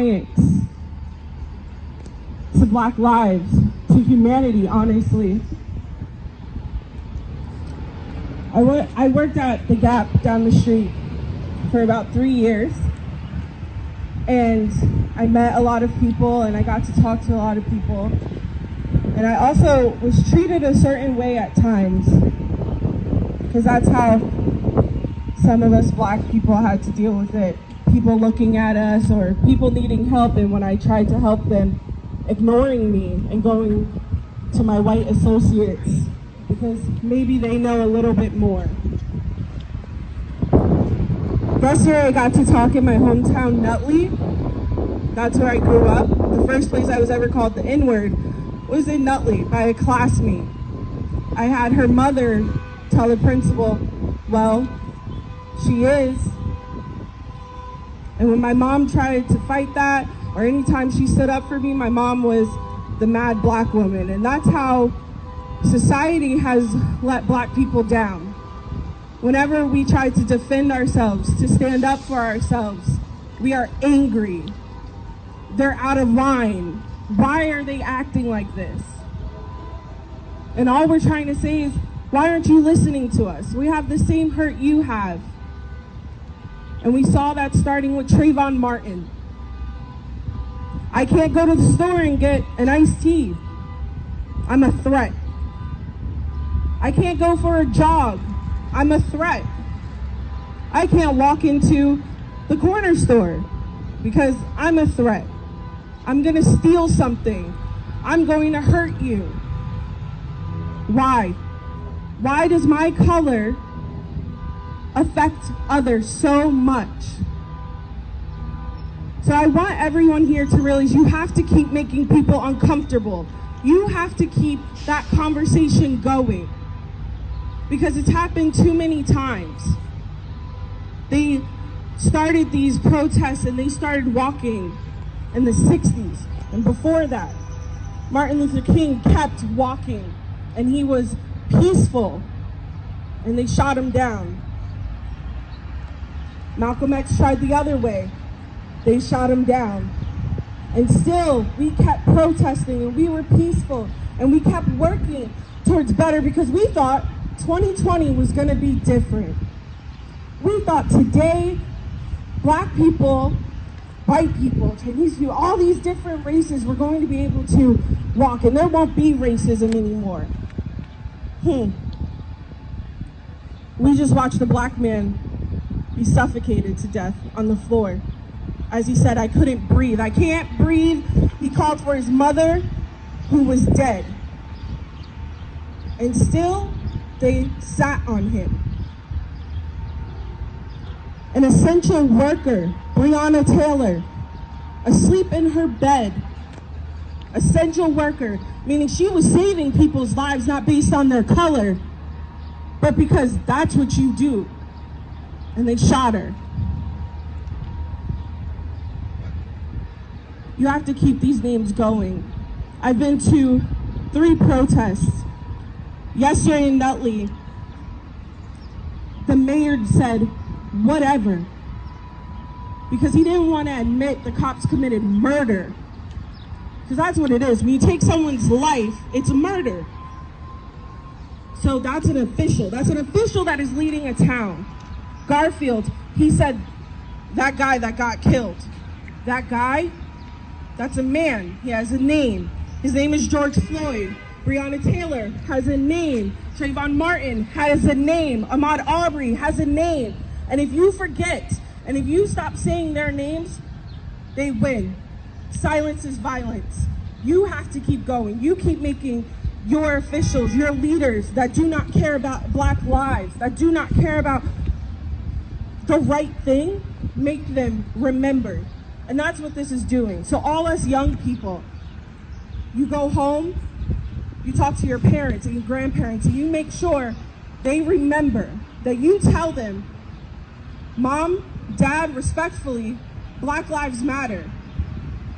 science, to Black lives, to humanity, honestly. I worked at the Gap down the street for about 3 years, and I met a lot of people and I got to talk to a lot of people. And I also was treated a certain way at times, because that's how some of us Black people had to deal with it. People looking at us or people needing help, and when I tried to help them, ignoring me and going to my white associates because maybe they know a little bit more. Yesterday I got to talk in my hometown, Nutley. That's where I grew up. The first place I was ever called the N-word was in Nutley by a classmate. I had her mother tell the principal, well, she is. And when my mom tried to fight that, or anytime she stood up for me, my mom was the mad Black woman. And that's how society has let Black people down. Whenever we try to defend ourselves, to stand up for ourselves, we are angry. They're out of line. Why are they acting like this? And all we're trying to say is, why aren't you listening to us? We have the same hurt you have. And we saw that starting with Trayvon Martin. I can't go to the store and get an iced tea. I'm a threat. I can't go for a jog. I'm a threat. I can't walk into the corner store because I'm a threat. I'm gonna steal something. I'm going to hurt you. Why? Why does my color affect others so much? So I want everyone here to realize you have to keep making people uncomfortable. You have to keep that conversation going, because it's happened too many times. They started these protests and they started walking in the 60s. And before that, Martin Luther King kept walking and he was peaceful and they shot him down. Malcolm X tried the other way. They shot him down. And still, we kept protesting and we were peaceful and we kept working towards better, because we thought 2020 was gonna be different. We thought today, Black people, white people, Chinese people, all these different races were going to be able to walk and there won't be racism anymore. We just watched a Black man be suffocated to death on the floor. As he said, I couldn't breathe. I can't breathe. He called for his mother, who was dead. And still, they sat on him. An essential worker, Breonna Taylor, asleep in her bed. Essential worker, meaning she was saving people's lives not based on their color, but because that's what you do. And they shot her. You have to keep these names going. I've been to 3 protests. Yesterday in Nutley, the mayor said, whatever, because he didn't want to admit the cops committed murder. Because that's what it is. When you take someone's life, it's a murder. So that's an official. That's an official that is leading a town. Garfield, he said, that guy that got killed. That guy, that's a man. He has a name. His name is George Floyd. Breonna Taylor has a name. Trayvon Martin has a name. Ahmaud Arbery has a name. And if you forget, and if you stop saying their names, they win. Silence is violence. You have to keep going. You keep making your officials, your leaders that do not care about Black lives, that do not care about the right thing, make them remembered. And that's what this is doing. So all us young people, you go home, you talk to your parents and your grandparents, and you make sure they remember, that you tell them, Mom, Dad, respectfully, Black lives matter.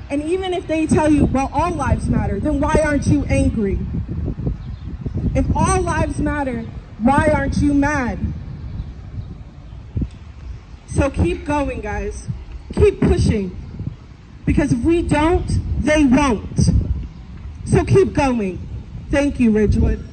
And even if they tell you, well, all lives matter, then why aren't you angry? If all lives matter, why aren't you mad? So keep going, guys. Keep pushing. Because if we don't, they won't. So keep going. Thank you, Ridgewood.